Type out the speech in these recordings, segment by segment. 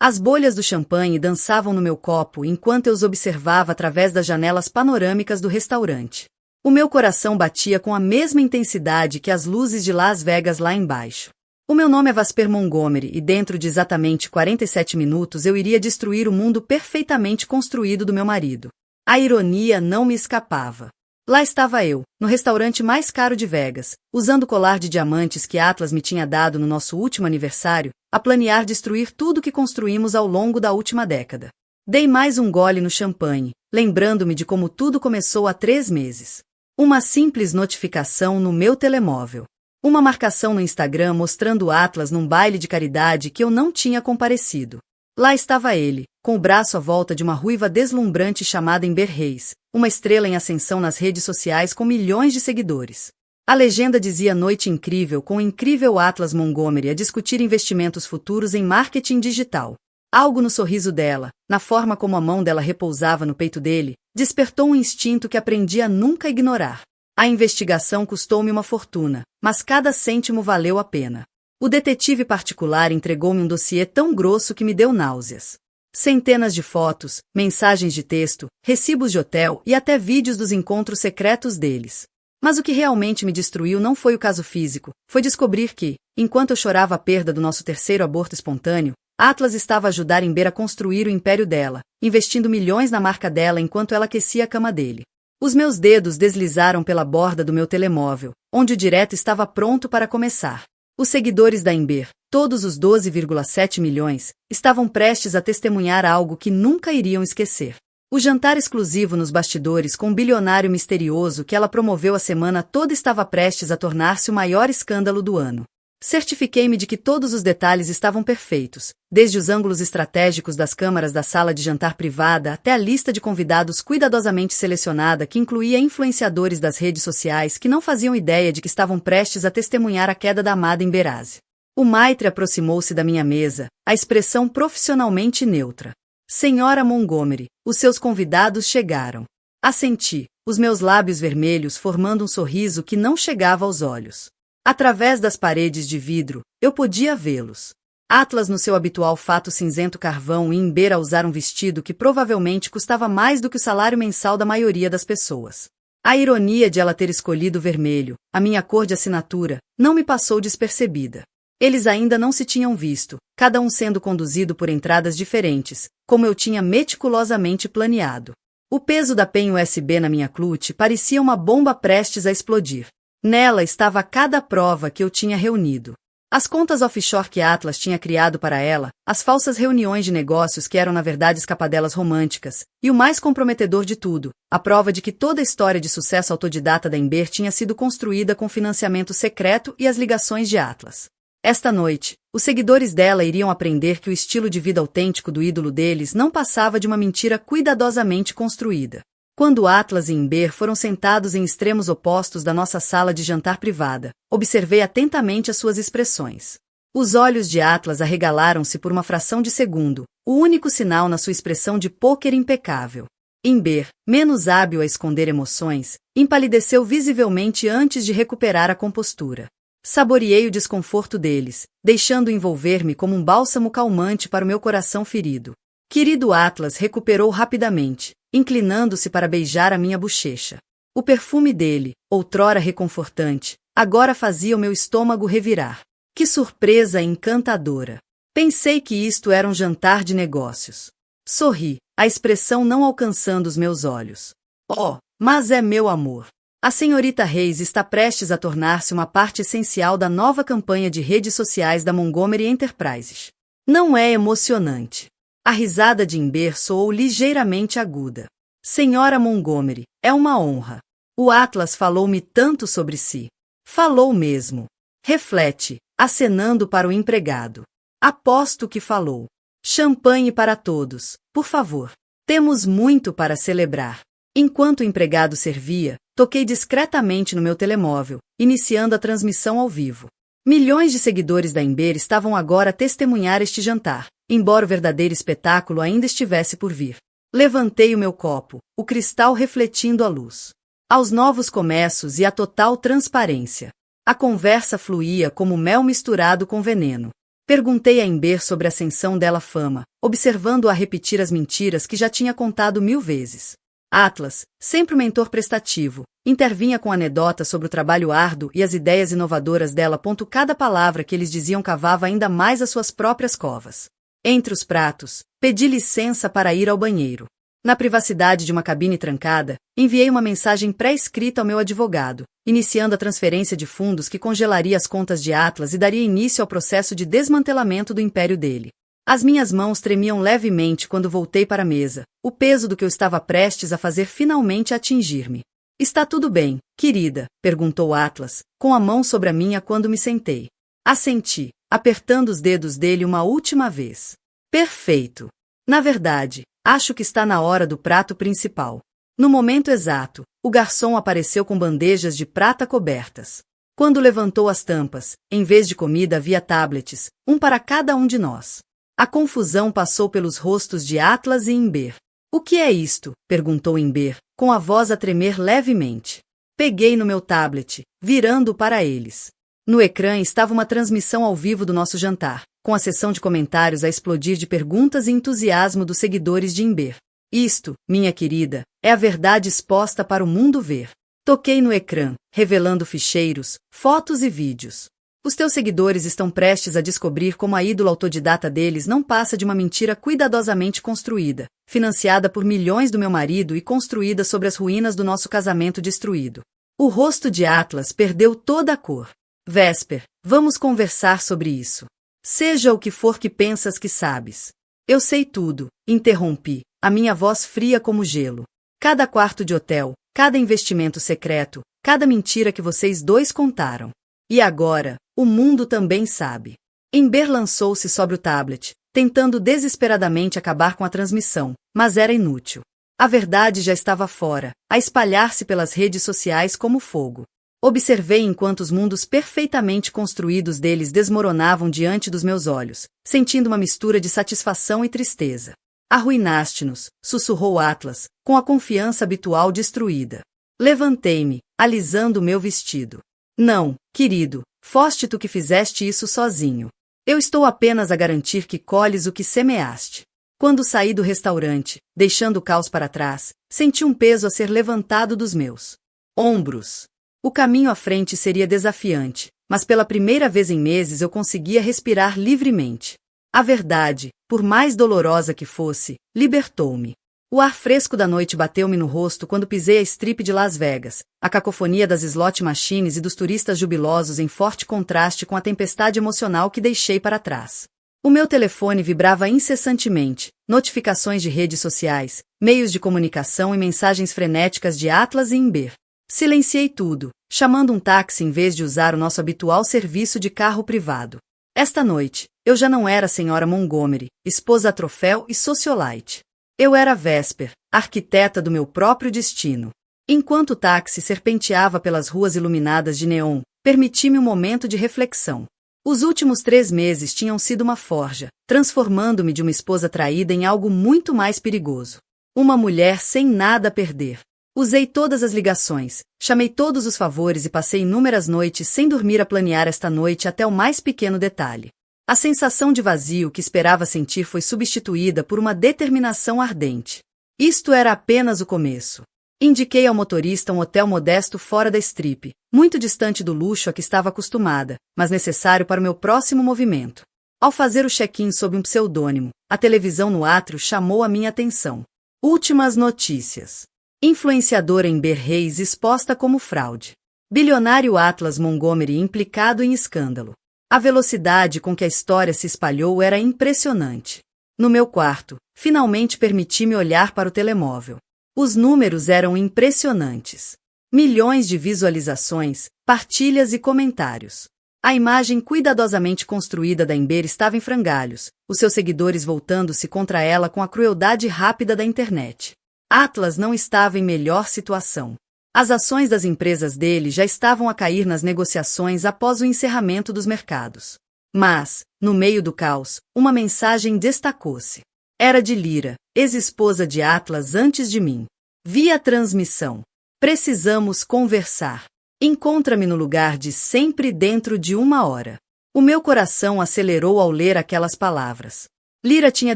As bolhas do champanhe dançavam no meu copo enquanto eu os observava através das janelas panorâmicas do restaurante. O meu coração batia com a mesma intensidade que as luzes de Las Vegas lá embaixo. O meu nome é Vesper Montgomery e dentro de exatamente 47 minutos eu iria destruir o mundo perfeitamente construído do meu marido. A ironia não me escapava. Lá estava eu, no restaurante mais caro de Vegas, usando o colar de diamantes que Atlas me tinha dado no nosso último aniversário, a planear destruir tudo que construímos ao longo da última década. Dei mais um gole no champanhe, lembrando-me de como tudo começou há 3 meses. Uma simples notificação no meu telemóvel. Uma marcação no Instagram mostrando Atlas num baile de caridade que eu não tinha comparecido. Lá estava ele, com o braço à volta de uma ruiva deslumbrante chamada Amber Reis, uma estrela em ascensão nas redes sociais com milhões de seguidores. A legenda dizia noite incrível com o incrível Atlas Montgomery a discutir investimentos futuros em marketing digital. Algo no sorriso dela, na forma como a mão dela repousava no peito dele, despertou um instinto que aprendi a nunca ignorar. A investigação custou-me uma fortuna, mas cada cêntimo valeu a pena. O detetive particular entregou-me um dossiê tão grosso que me deu náuseas. Centenas de fotos, mensagens de texto, recibos de hotel e até vídeos dos encontros secretos deles. Mas o que realmente me destruiu não foi o caso físico, foi descobrir que, enquanto eu chorava a perda do nosso terceiro aborto espontâneo, Atlas estava a ajudar Amber a construir o império dela, investindo milhões na marca dela enquanto ela aquecia a cama dele. Os meus dedos deslizaram pela borda do meu telemóvel, onde o direto estava pronto para começar. Os seguidores da Amber, todos os 12,7 milhões, estavam prestes a testemunhar algo que nunca iriam esquecer. O jantar exclusivo nos bastidores com um bilionário misterioso que ela promoveu a semana toda estava prestes a tornar-se o maior escândalo do ano. Certifiquei-me de que todos os detalhes estavam perfeitos, desde os ângulos estratégicos das câmaras da sala de jantar privada até a lista de convidados cuidadosamente selecionada que incluía influenciadores das redes sociais que não faziam ideia de que estavam prestes a testemunhar a queda da amada Amberazzi. O maitre aproximou-se da minha mesa, a expressão profissionalmente neutra. Senhora Montgomery, os seus convidados chegaram. Assenti, os meus lábios vermelhos formando um sorriso que não chegava aos olhos. Através das paredes de vidro, eu podia vê-los. Atlas no seu habitual fato cinzento carvão e Amber a usar um vestido que provavelmente custava mais do que o salário mensal da maioria das pessoas. A ironia de ela ter escolhido o vermelho, a minha cor de assinatura, não me passou despercebida. Eles ainda não se tinham visto, cada um sendo conduzido por entradas diferentes, como eu tinha meticulosamente planeado. O peso da pen USB na minha clutch parecia uma bomba prestes a explodir. Nela estava cada prova que eu tinha reunido. As contas offshore que Atlas tinha criado para ela, as falsas reuniões de negócios que eram na verdade escapadelas românticas, e o mais comprometedor de tudo, a prova de que toda a história de sucesso autodidata da Amber tinha sido construída com financiamento secreto e as ligações de Atlas. Esta noite, os seguidores dela iriam aprender que o estilo de vida autêntico do ídolo deles não passava de uma mentira cuidadosamente construída. Quando Atlas e Amber foram sentados em extremos opostos da nossa sala de jantar privada, observei atentamente as suas expressões. Os olhos de Atlas arregalaram-se por uma fração de segundo, o único sinal na sua expressão de pôquer impecável. Amber, menos hábil a esconder emoções, empalideceu visivelmente antes de recuperar a compostura. Saboreei o desconforto deles, deixando envolver-me como um bálsamo calmante para o meu coração ferido. Querido Atlas recuperou rapidamente, inclinando-se para beijar a minha bochecha. O perfume dele, outrora reconfortante, agora fazia o meu estômago revirar. Que surpresa encantadora! Pensei que isto era um jantar de negócios. Sorri, a expressão não alcançando os meus olhos. Oh, mas é meu amor! A senhorita Reis está prestes a tornar-se uma parte essencial da nova campanha de redes sociais da Montgomery Enterprises. Não é emocionante? A risada de Amber soou ligeiramente aguda. Senhora Montgomery, é uma honra. O Atlas falou-me tanto sobre si. Falou mesmo. Reflete, acenando para o empregado. Aposto que falou. Champanhe para todos, por favor. Temos muito para celebrar. Enquanto o empregado servia, toquei discretamente no meu telemóvel, iniciando a transmissão ao vivo. Milhões de seguidores da Amber estavam agora a testemunhar este jantar, embora o verdadeiro espetáculo ainda estivesse por vir. Levantei o meu copo, o cristal refletindo a luz. Aos novos começos e à total transparência. A conversa fluía como mel misturado com veneno. Perguntei a Ember sobre a ascensão dela fama, observando-a repetir as mentiras que já tinha contado 1000 vezes. Atlas, sempre um mentor prestativo, intervinha com anedotas sobre o trabalho árduo e as ideias inovadoras dela. Cada palavra que eles diziam cavava ainda mais as suas próprias covas. Entre os pratos, pedi licença para ir ao banheiro. Na privacidade de uma cabine trancada, enviei uma mensagem pré-escrita ao meu advogado, iniciando a transferência de fundos que congelaria as contas de Atlas e daria início ao processo de desmantelamento do império dele. As minhas mãos tremiam levemente quando voltei para a mesa, o peso do que eu estava prestes a fazer finalmente atingir-me. Está tudo bem, querida? Perguntou Atlas, com a mão sobre a minha quando me sentei. Assenti, apertando os dedos dele uma última vez. Perfeito. Na verdade, acho que está na hora do prato principal. No momento exato, o garçom apareceu com bandejas de prata cobertas. Quando levantou as tampas, em vez de comida havia tablets, um para cada um de nós. A confusão passou pelos rostos de Atlas e Ember. O que é isto? Perguntou Ember, com a voz a tremer levemente. Peguei no meu tablet, virando-o para eles. No ecrã estava uma transmissão ao vivo do nosso jantar, com a seção de comentários a explodir de perguntas e entusiasmo dos seguidores de Ember. Isto, minha querida, é a verdade exposta para o mundo ver. Toquei no ecrã, revelando ficheiros, fotos e vídeos. Os teus seguidores estão prestes a descobrir como a ídola autodidata deles não passa de uma mentira cuidadosamente construída, financiada por milhões do meu marido e construída sobre as ruínas do nosso casamento destruído. O rosto de Atlas perdeu toda a cor. Vesper, vamos conversar sobre isso. Seja o que for que pensas que sabes. Eu sei tudo, interrompi, a minha voz fria como gelo. Cada quarto de hotel, cada investimento secreto, cada mentira que vocês dois contaram. E agora, o mundo também sabe. Ember lançou-se sobre o tablet, tentando desesperadamente acabar com a transmissão, mas era inútil. A verdade já estava fora, a espalhar-se pelas redes sociais como fogo. Observei enquanto os mundos perfeitamente construídos deles desmoronavam diante dos meus olhos, sentindo uma mistura de satisfação e tristeza. Arruinaste-nos, sussurrou Atlas, com a confiança habitual destruída. Levantei-me, alisando meu vestido. Não, querido, foste tu que fizeste isso sozinho. Eu estou apenas a garantir que colhes o que semeaste. Quando saí do restaurante, deixando o caos para trás, senti um peso a ser levantado dos meus ombros. O caminho à frente seria desafiante, mas pela primeira vez em meses eu conseguia respirar livremente. A verdade, por mais dolorosa que fosse, libertou-me. O ar fresco da noite bateu-me no rosto quando pisei a strip de Las Vegas, a cacofonia das slot machines e dos turistas jubilosos em forte contraste com a tempestade emocional que deixei para trás. O meu telefone vibrava incessantemente, notificações de redes sociais, meios de comunicação e mensagens frenéticas de Atlas e Ember. Silenciei tudo, chamando um táxi em vez de usar o nosso habitual serviço de carro privado. Esta noite, eu já não era a Sra. Montgomery, esposa a troféu e socialite. Eu era Vesper, arquiteta do meu próprio destino. Enquanto o táxi serpenteava pelas ruas iluminadas de neon, permiti-me um momento de reflexão. Os últimos 3 meses tinham sido uma forja, transformando-me de uma esposa traída em algo muito mais perigoso. Uma mulher sem nada a perder. Usei todas as ligações, chamei todos os favores e passei inúmeras noites sem dormir a planear esta noite até o mais pequeno detalhe. A sensação de vazio que esperava sentir foi substituída por uma determinação ardente. Isto era apenas o começo. Indiquei ao motorista um hotel modesto fora da strip, muito distante do luxo a que estava acostumada, mas necessário para o meu próximo movimento. Ao fazer o check-in sob um pseudônimo, a televisão no átrio chamou a minha atenção. Últimas notícias. Influenciadora Ember Reis exposta como fraude. Bilionário Atlas Montgomery implicado em escândalo. A velocidade com que a história se espalhou era impressionante. No meu quarto, finalmente permiti-me olhar para o telemóvel. Os números eram impressionantes. Milhões de visualizações, partilhas e comentários. A imagem cuidadosamente construída da Ember estava em frangalhos, os seus seguidores voltando-se contra ela com a crueldade rápida da internet. Atlas não estava em melhor situação. As ações das empresas dele já estavam a cair nas negociações após o encerramento dos mercados. Mas, no meio do caos, uma mensagem destacou-se. Era de Lyra, ex-esposa de Atlas antes de mim. Vi a transmissão. Precisamos conversar. Encontra-me no lugar de sempre dentro de 1 hora. O meu coração acelerou ao ler aquelas palavras. Lyra tinha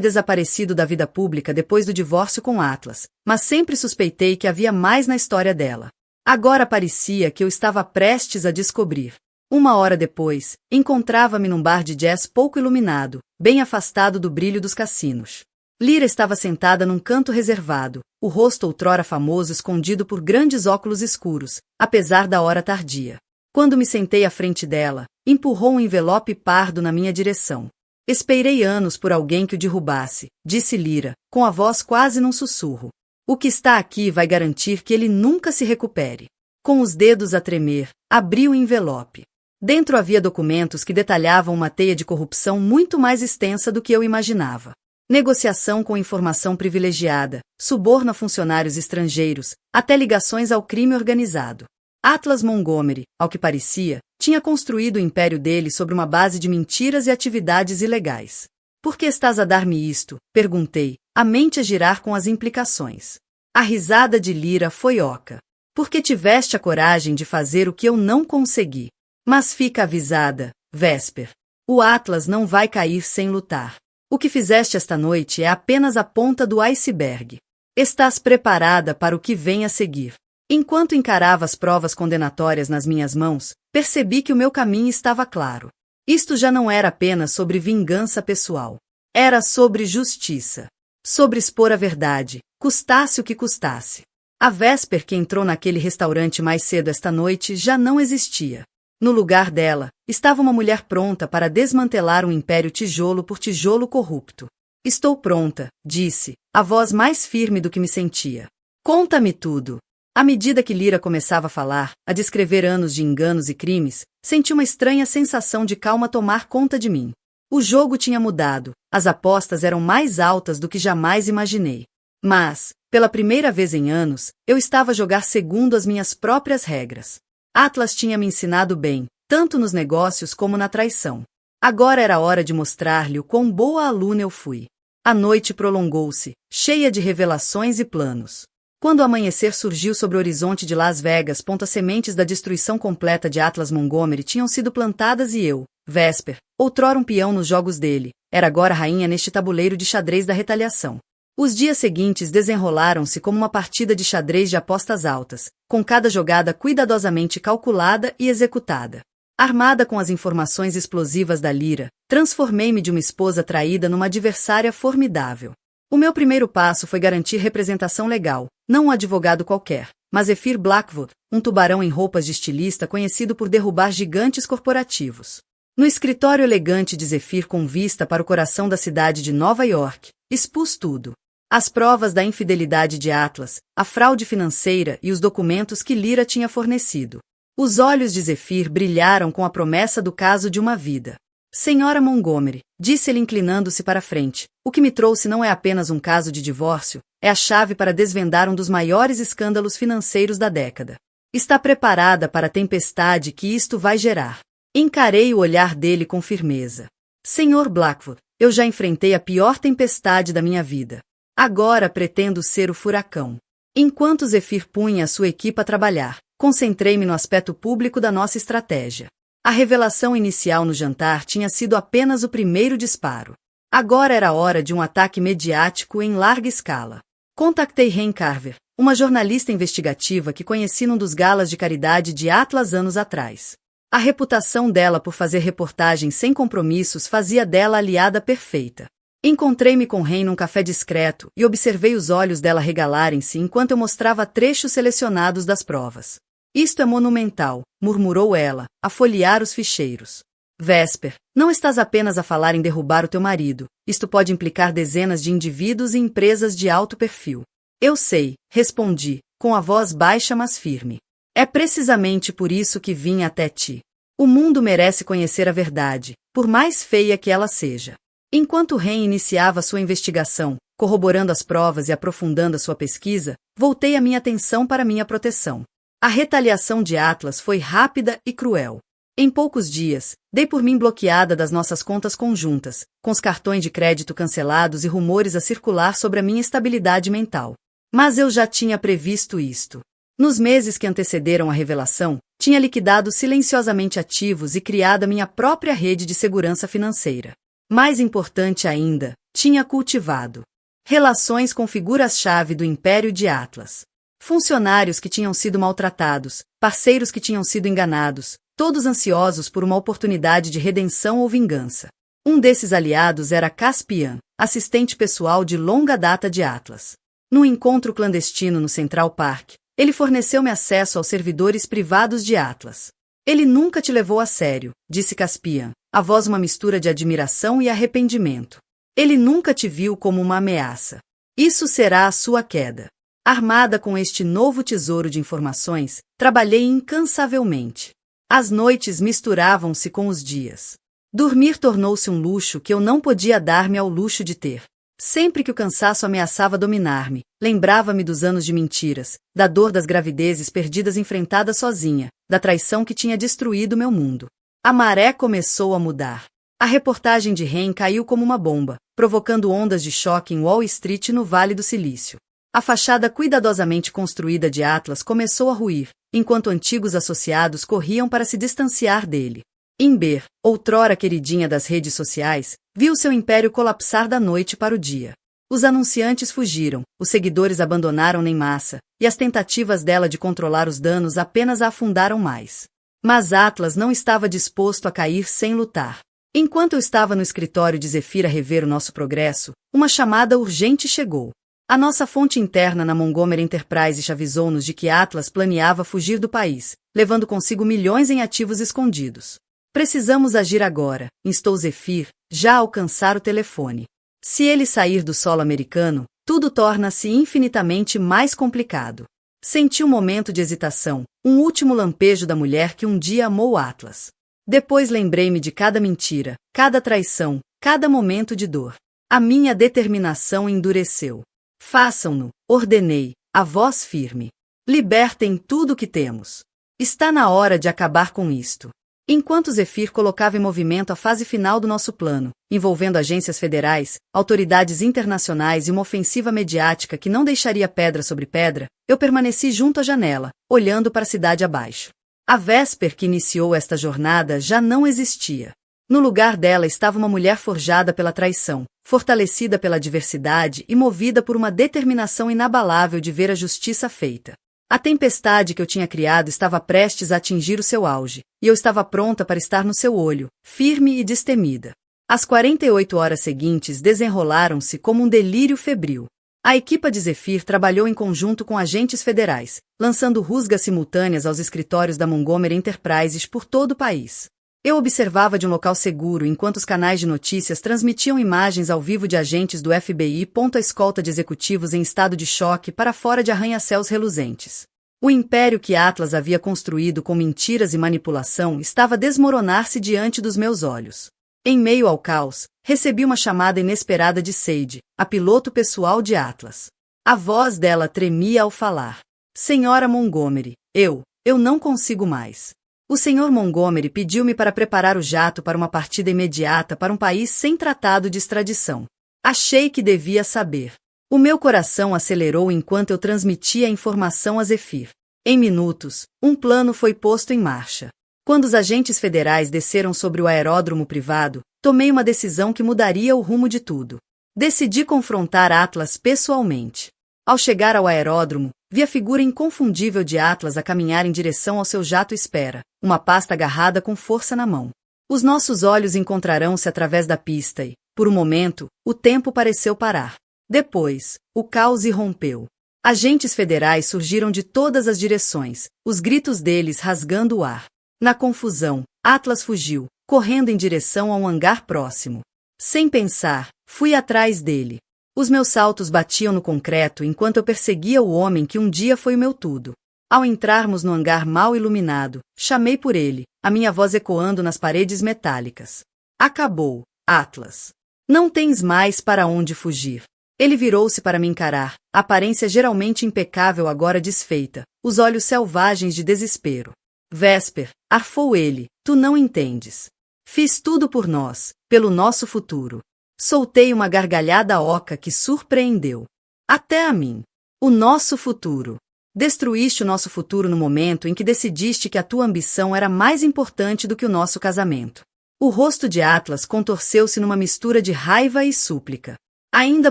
desaparecido da vida pública depois do divórcio com Atlas, mas sempre suspeitei que havia mais na história dela. Agora parecia que eu estava prestes a descobrir. 1 hora depois, encontrava-me num bar de jazz pouco iluminado, bem afastado do brilho dos cassinos. Lyra estava sentada num canto reservado, o rosto outrora famoso escondido por grandes óculos escuros, apesar da hora tardia. Quando me sentei à frente dela, empurrou um envelope pardo na minha direção. Esperei anos por alguém que o derrubasse, disse Lyra, com a voz quase num sussurro. O que está aqui vai garantir que ele nunca se recupere. Com os dedos a tremer, abri o envelope. Dentro havia documentos que detalhavam uma teia de corrupção muito mais extensa do que eu imaginava. Negociação com informação privilegiada, suborno a funcionários estrangeiros, até ligações ao crime organizado. Atlas Montgomery, ao que parecia, tinha construído o império dele sobre uma base de mentiras e atividades ilegais. Por que estás a dar-me isto? Perguntei, a mente a girar com as implicações. A risada de Lyra foi oca. Porque tiveste a coragem de fazer o que eu não consegui. Mas fica avisada, Vesper. O Atlas não vai cair sem lutar. O que fizeste esta noite é apenas a ponta do iceberg. Estás preparada para o que vem a seguir. Enquanto encarava as provas condenatórias nas minhas mãos, percebi que o meu caminho estava claro. Isto já não era apenas sobre vingança pessoal. Era sobre justiça. Sobre expor a verdade, custasse o que custasse. A Vesper que entrou naquele restaurante mais cedo esta noite já não existia. No lugar dela, estava uma mulher pronta para desmantelar um império tijolo por tijolo corrupto. Estou pronta, disse, a voz mais firme do que me sentia. Conta-me tudo. À medida que Lyra começava a falar, a descrever anos de enganos e crimes, senti uma estranha sensação de calma tomar conta de mim. O jogo tinha mudado, as apostas eram mais altas do que jamais imaginei. Mas, pela primeira vez em anos, eu estava a jogar segundo as minhas próprias regras. Atlas tinha me ensinado bem, tanto nos negócios como na traição. Agora era hora de mostrar-lhe o quão boa aluna eu fui. A noite prolongou-se, cheia de revelações e planos. Quando o amanhecer surgiu sobre o horizonte de Las Vegas, as sementes da destruição completa de Atlas Montgomery tinham sido plantadas e eu, Vesper, outrora um peão nos jogos dele, era agora rainha neste tabuleiro de xadrez da retaliação. Os dias seguintes desenrolaram-se como uma partida de xadrez de apostas altas, com cada jogada cuidadosamente calculada e executada. Armada com as informações explosivas da Lyra, transformei-me de uma esposa traída numa adversária formidável. O meu primeiro passo foi garantir representação legal, não um advogado qualquer, mas Zephyr Blackwood, um tubarão em roupas de estilista conhecido por derrubar gigantes corporativos. No escritório elegante de Zephyr com vista para o coração da cidade de Nova York, expus tudo. As provas da infidelidade de Atlas, a fraude financeira e os documentos que Lyra tinha fornecido. Os olhos de Zephyr brilharam com a promessa do caso de uma vida. Senhora Montgomery, disse ele inclinando-se para a frente, o que me trouxe não é apenas um caso de divórcio, é a chave para desvendar um dos maiores escândalos financeiros da década. Está preparada para a tempestade que isto vai gerar. Encarei o olhar dele com firmeza. Senhor Blackwood, eu já enfrentei a pior tempestade da minha vida. Agora pretendo ser o furacão. Enquanto Zephyr punha a sua equipe a trabalhar, concentrei-me no aspecto público da nossa estratégia. A revelação inicial no jantar tinha sido apenas o primeiro disparo. Agora era hora de um ataque mediático em larga escala. Contactei Rain Carver, uma jornalista investigativa que conheci num dos galas de caridade de Atlas anos atrás. A reputação dela por fazer reportagens sem compromissos fazia dela a aliada perfeita. Encontrei-me com Rain num café discreto e observei os olhos dela regalarem-se enquanto eu mostrava trechos selecionados das provas. Isto é monumental, murmurou ela, a folhear os ficheiros. Vesper, não estás apenas a falar em derrubar o teu marido, isto pode implicar dezenas de indivíduos e empresas de alto perfil. Eu sei, respondi, com a voz baixa mas firme. É precisamente por isso que vim até ti. O mundo merece conhecer a verdade, por mais feia que ela seja. Enquanto Rain iniciava sua investigação, corroborando as provas e aprofundando a sua pesquisa, voltei a minha atenção para minha proteção. A retaliação de Atlas foi rápida e cruel. Em poucos dias, dei por mim bloqueada das nossas contas conjuntas, com os cartões de crédito cancelados e rumores a circular sobre a minha estabilidade mental. Mas eu já tinha previsto isto. Nos meses que antecederam a revelação, Tinha liquidado silenciosamente ativos e criado a minha própria rede de segurança financeira. Mais importante ainda, tinha cultivado relações com figuras-chave do Império de Atlas. Funcionários que tinham sido maltratados, parceiros que tinham sido enganados, todos ansiosos por uma oportunidade de redenção ou vingança. Um desses aliados era Caspian, assistente pessoal de longa data de Atlas. Num encontro clandestino no Central Park, ele forneceu-me acesso aos servidores privados de Atlas. Ele nunca te levou a sério, disse Caspian, a voz uma mistura de admiração e arrependimento. Ele nunca te viu como uma ameaça. Isso será a sua queda. Armada com este novo tesouro de informações, trabalhei incansavelmente. As noites misturavam-se com os dias. Dormir tornou-se um luxo que eu não podia dar-me ao luxo de ter. Sempre que o cansaço ameaçava dominar-me, lembrava-me dos anos de mentiras, da dor das gravidezes perdidas enfrentadas sozinha, da traição que tinha destruído meu mundo. A maré começou a mudar. A reportagem de Ren caiu como uma bomba, provocando ondas de choque em Wall Street e no Vale do Silício. A fachada cuidadosamente construída de Atlas começou a ruir, enquanto antigos associados corriam para se distanciar dele. Ember, outrora queridinha das redes sociais, viu seu império colapsar da noite para o dia. Os anunciantes fugiram, os seguidores abandonaram-na em massa, e as tentativas dela de controlar os danos apenas a afundaram mais. Mas Atlas não estava disposto a cair sem lutar. Enquanto eu estava no escritório de Zephyr a rever o nosso progresso, uma chamada urgente chegou. A nossa fonte interna na Montgomery Enterprise avisou-nos de que Atlas planeava fugir do país, levando consigo milhões em ativos escondidos. Precisamos agir agora, instou Zephyr, já a alcançar o telefone. Se ele sair do solo americano, tudo torna-se infinitamente mais complicado. Senti um momento de hesitação, um último lampejo da mulher que um dia amou Atlas. Depois lembrei-me de cada mentira, cada traição, cada momento de dor. A minha determinação endureceu. Façam-no, ordenei, a voz firme. Libertem tudo o que temos. Está na hora de acabar com isto. Enquanto Zephyr colocava em movimento a fase final do nosso plano, envolvendo agências federais, autoridades internacionais e uma ofensiva mediática que não deixaria pedra sobre pedra, eu permaneci junto à janela, olhando para a cidade abaixo. A Vesper que iniciou esta jornada já não existia. No lugar dela estava uma mulher forjada pela traição, fortalecida pela adversidade e movida por uma determinação inabalável de ver a justiça feita. A tempestade que eu tinha criado estava prestes a atingir o seu auge, e eu estava pronta para estar no seu olho, firme e destemida. As 48 horas seguintes desenrolaram-se como um delírio febril. A equipa de Zephyr trabalhou em conjunto com agentes federais, lançando rusgas simultâneas aos escritórios da Montgomery Enterprises por todo o país. Eu observava de um local seguro enquanto os canais de notícias transmitiam imagens ao vivo de agentes do FBI. A escolta de executivos em estado de choque para fora de arranha-céus reluzentes. O império que Atlas havia construído com mentiras e manipulação estava a desmoronar-se diante dos meus olhos. Em meio ao caos, recebi uma chamada inesperada de Sade, a piloto pessoal de Atlas. A voz dela tremia ao falar. Senhora Montgomery, eu não consigo mais. O Sr. Montgomery pediu-me para preparar o jato para uma partida imediata para um país sem tratado de extradição. Achei que devia saber. O meu coração acelerou enquanto eu transmitia a informação a Zephyr. Em minutos, um plano foi posto em marcha. Quando os agentes federais desceram sobre o aeródromo privado, tomei uma decisão que mudaria o rumo de tudo. Decidi confrontar Atlas pessoalmente. Ao chegar ao aeródromo, vi a figura inconfundível de Atlas a caminhar em direção ao seu jato-espera, uma pasta agarrada com força na mão. Os nossos olhos encontrarão-se através da pista e, por um momento, o tempo pareceu parar. Depois, o caos irrompeu. Agentes federais surgiram de todas as direções, os gritos deles rasgando o ar. Na confusão, Atlas fugiu, correndo em direção a um hangar próximo. Sem pensar, fui atrás dele. Os meus saltos batiam no concreto enquanto eu perseguia o homem que um dia foi o meu tudo. Ao entrarmos no hangar mal iluminado, chamei por ele, a minha voz ecoando nas paredes metálicas. Acabou, Atlas. Não tens mais para onde fugir. Ele virou-se para me encarar, a aparência geralmente impecável agora desfeita, os olhos selvagens de desespero. Vesper, arfou ele, tu não entendes. Fiz tudo por nós, pelo nosso futuro. Soltei uma gargalhada oca que surpreendeu. Até a mim. O nosso futuro. Destruíste o nosso futuro no momento em que decidiste que a tua ambição era mais importante do que o nosso casamento. O rosto de Atlas contorceu-se numa mistura de raiva e súplica. Ainda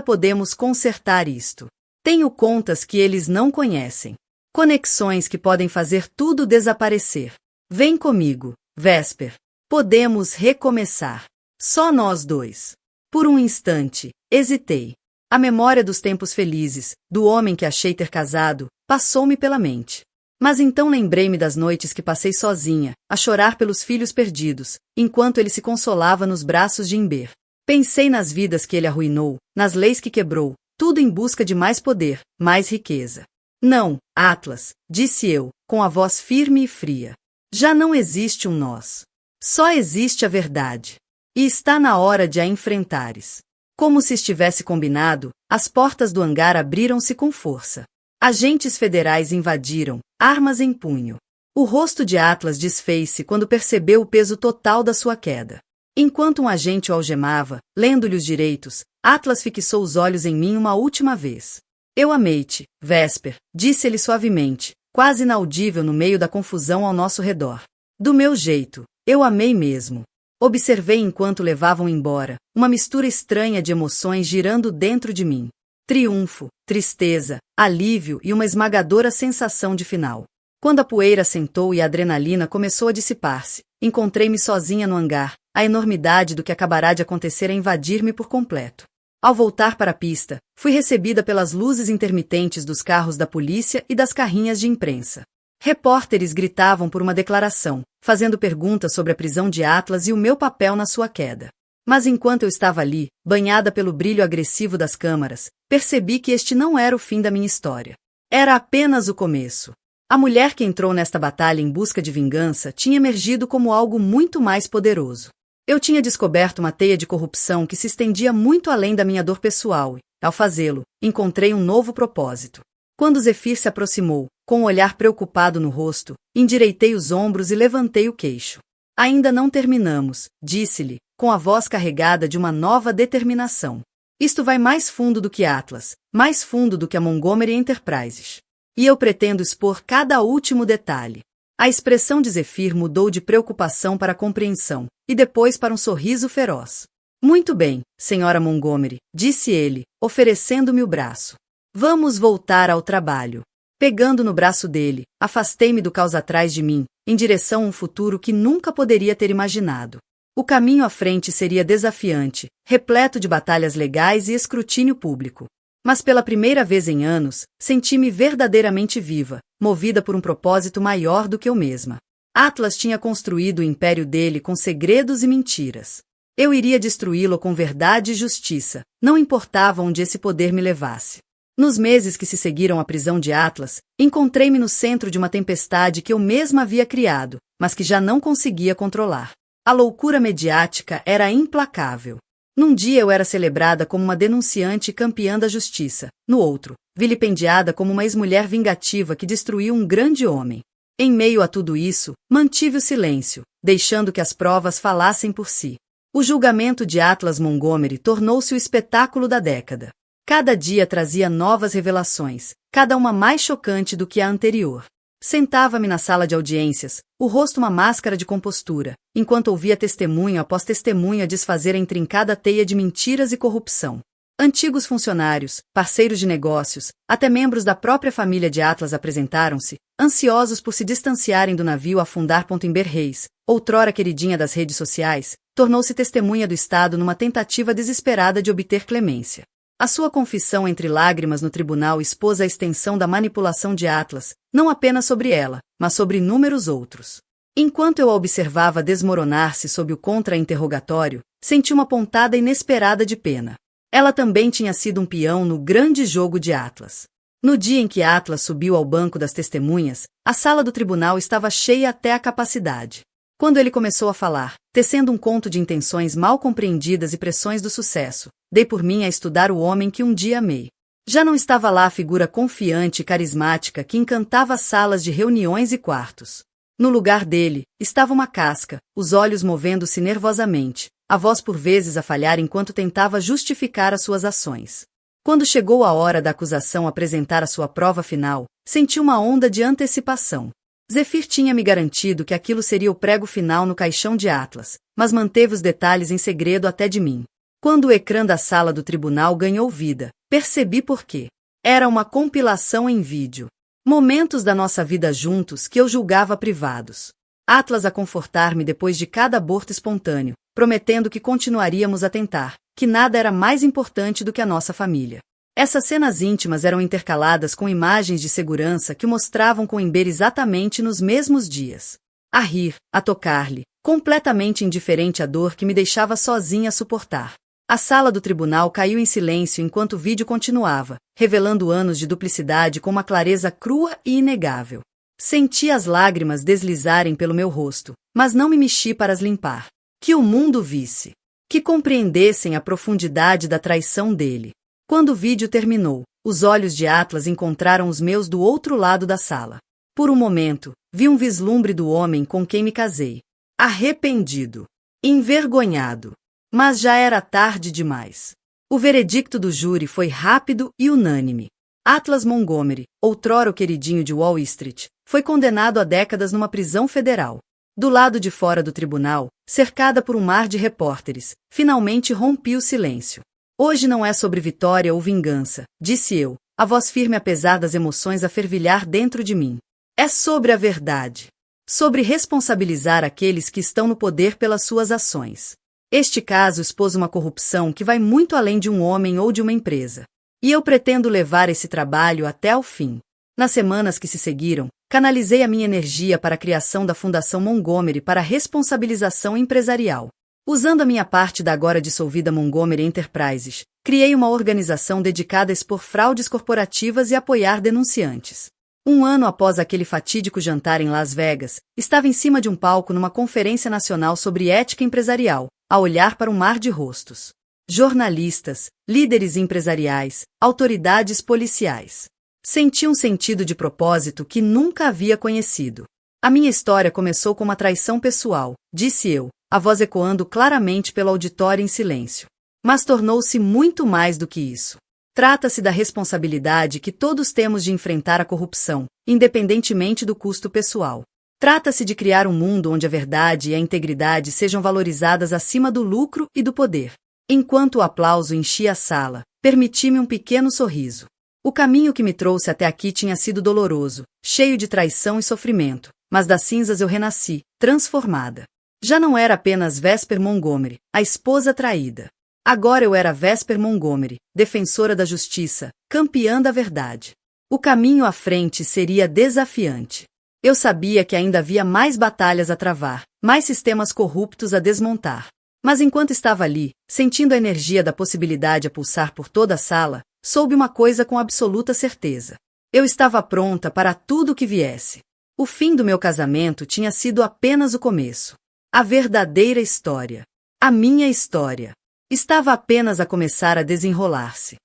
podemos consertar isto. Tenho contas que eles não conhecem. Conexões que podem fazer tudo desaparecer. Vem comigo, Vesper. Podemos recomeçar. Só nós dois. Por um instante, hesitei. A memória dos tempos felizes, do homem que achei ter casado, passou-me pela mente. Mas então lembrei-me das noites que passei sozinha, a chorar pelos filhos perdidos, enquanto ele se consolava nos braços de Imber. Pensei nas vidas que ele arruinou, nas leis que quebrou, tudo em busca de mais poder, mais riqueza. Não, Atlas, disse eu, com a voz firme e fria. Já não existe um nós. Só existe a verdade. E está na hora de a enfrentares. Como se estivesse combinado, as portas do hangar abriram-se com força. Agentes federais invadiram, armas em punho. O rosto de Atlas desfez-se quando percebeu o peso total da sua queda. Enquanto um agente o algemava, lendo-lhe os direitos, Atlas fixou os olhos em mim uma última vez. Eu amei-te, Vesper, disse-ele suavemente, quase inaudível no meio da confusão ao nosso redor. Do meu jeito, eu amei mesmo. Observei enquanto levavam embora, uma mistura estranha de emoções girando dentro de mim. Triunfo, tristeza, alívio e uma esmagadora sensação de final. Quando a poeira assentou e a adrenalina começou a dissipar-se, encontrei-me sozinha no hangar, a enormidade do que acabará de acontecer a invadir-me por completo. Ao voltar para a pista, fui recebida pelas luzes intermitentes dos carros da polícia e das carrinhas de imprensa. Repórteres gritavam por uma declaração, fazendo perguntas sobre a prisão de Atlas e o meu papel na sua queda. Mas enquanto eu estava ali, banhada pelo brilho agressivo das câmaras, percebi que este não era o fim da minha história. Era apenas o começo. A mulher que entrou nesta batalha em busca de vingança tinha emergido como algo muito mais poderoso. Eu tinha descoberto uma teia de corrupção que se estendia muito além da minha dor pessoal e, ao fazê-lo, encontrei um novo propósito. Quando Zephyr se aproximou, com um olhar preocupado no rosto, endireitei os ombros e levantei o queixo. Ainda não terminamos, disse-lhe, com a voz carregada de uma nova determinação. Isto vai mais fundo do que Atlas, mais fundo do que a Montgomery Enterprises. E eu pretendo expor cada último detalhe. A expressão de Zephyr mudou de preocupação para compreensão, e depois para um sorriso feroz. Muito bem, senhora Montgomery, disse ele, oferecendo-me o braço. Vamos voltar ao trabalho. Pegando no braço dele, afastei-me do caos atrás de mim, em direção a um futuro que nunca poderia ter imaginado. O caminho à frente seria desafiante, repleto de batalhas legais e escrutínio público. Mas pela primeira vez em anos, senti-me verdadeiramente viva, movida por um propósito maior do que eu mesma. Atlas tinha construído o império dele com segredos e mentiras. Eu iria destruí-lo com verdade e justiça, não importava onde esse poder me levasse. Nos meses que se seguiram à prisão de Atlas, encontrei-me no centro de uma tempestade que eu mesma havia criado, mas que já não conseguia controlar. A loucura mediática era implacável. Num dia eu era celebrada como uma denunciante e campeã da justiça, no outro, vilipendiada como uma ex-mulher vingativa que destruiu um grande homem. Em meio a tudo isso, mantive o silêncio, deixando que as provas falassem por si. O julgamento de Atlas Montgomery tornou-se o espetáculo da década. Cada dia trazia novas revelações, cada uma mais chocante do que a anterior. Sentava-me na sala de audiências, o rosto uma máscara de compostura, enquanto ouvia testemunho após testemunho a desfazer a intrincada teia de mentiras e corrupção. Antigos funcionários, parceiros de negócios, até membros da própria família de Atlas apresentaram-se, ansiosos por se distanciarem do navio a afundar. Imber Reis, outrora queridinha das redes sociais, tornou-se testemunha do Estado numa tentativa desesperada de obter clemência. A sua confissão entre lágrimas no tribunal expôs a extensão da manipulação de Atlas, não apenas sobre ela, mas sobre inúmeros outros. Enquanto eu a observava desmoronar-se sob o contra-interrogatório, senti uma pontada inesperada de pena. Ela também tinha sido um peão no grande jogo de Atlas. No dia em que Atlas subiu ao banco das testemunhas, a sala do tribunal estava cheia até a capacidade. Quando ele começou a falar, tecendo um conto de intenções mal compreendidas e pressões do sucesso, dei por mim a estudar o homem que um dia amei. Já não estava lá a figura confiante e carismática que encantava salas de reuniões e quartos. No lugar dele, estava uma casca, os olhos movendo-se nervosamente, a voz por vezes a falhar enquanto tentava justificar as suas ações. Quando chegou a hora da acusação apresentar a sua prova final, senti uma onda de antecipação. Zephyr tinha me garantido que aquilo seria o prego final no caixão de Atlas, mas manteve os detalhes em segredo até de mim. Quando o ecrã da sala do tribunal ganhou vida, percebi por quê. Era uma compilação em vídeo. Momentos da nossa vida juntos que eu julgava privados. Atlas a confortar-me depois de cada aborto espontâneo, prometendo que continuaríamos a tentar, que nada era mais importante do que a nossa família. Essas cenas íntimas eram intercaladas com imagens de segurança que o mostravam com Ember exatamente nos mesmos dias. A rir, a tocar-lhe, completamente indiferente à dor que me deixava sozinha a suportar. A sala do tribunal caiu em silêncio enquanto o vídeo continuava, revelando anos de duplicidade com uma clareza crua e inegável. Senti as lágrimas deslizarem pelo meu rosto, mas não me mexi para as limpar. Que o mundo visse. Que compreendessem a profundidade da traição dele. Quando o vídeo terminou, os olhos de Atlas encontraram os meus do outro lado da sala. Por um momento, vi um vislumbre do homem com quem me casei. Arrependido. Envergonhado. Mas já era tarde demais. O veredicto do júri foi rápido e unânime. Atlas Montgomery, outrora o queridinho de Wall Street, foi condenado a décadas numa prisão federal. Do lado de fora do tribunal, cercada por um mar de repórteres, finalmente rompi o silêncio. Hoje não é sobre vitória ou vingança, disse eu, a voz firme apesar das emoções a fervilhar dentro de mim. É sobre a verdade. Sobre responsabilizar aqueles que estão no poder pelas suas ações. Este caso expôs uma corrupção que vai muito além de um homem ou de uma empresa. E eu pretendo levar esse trabalho até ao fim. Nas semanas que se seguiram, canalizei a minha energia para a criação da Fundação Montgomery para a responsabilização empresarial. Usando a minha parte da agora dissolvida Montgomery Enterprises, criei uma organização dedicada a expor fraudes corporativas e apoiar denunciantes. Um ano após aquele fatídico jantar em Las Vegas, estava em cima de um palco numa conferência nacional sobre ética empresarial, a olhar para um mar de rostos. Jornalistas, líderes empresariais, autoridades policiais. Senti um sentido de propósito que nunca havia conhecido. A minha história começou com uma traição pessoal, disse eu, a voz ecoando claramente pelo auditório em silêncio. Mas tornou-se muito mais do que isso. Trata-se da responsabilidade que todos temos de enfrentar a corrupção, independentemente do custo pessoal. Trata-se de criar um mundo onde a verdade e a integridade sejam valorizadas acima do lucro e do poder. Enquanto o aplauso enchia a sala, permiti-me um pequeno sorriso. O caminho que me trouxe até aqui tinha sido doloroso, cheio de traição e sofrimento, mas das cinzas eu renasci, transformada. Já não era apenas Vesper Montgomery, a esposa traída. Agora eu era Vesper Montgomery, defensora da justiça, campeã da verdade. O caminho à frente seria desafiante. Eu sabia que ainda havia mais batalhas a travar, mais sistemas corruptos a desmontar. Mas enquanto estava ali, sentindo a energia da possibilidade a pulsar por toda a sala, soube uma coisa com absoluta certeza. Eu estava pronta para tudo o que viesse. O fim do meu casamento tinha sido apenas o começo. A verdadeira história. A minha história. Estava apenas a começar a desenrolar-se.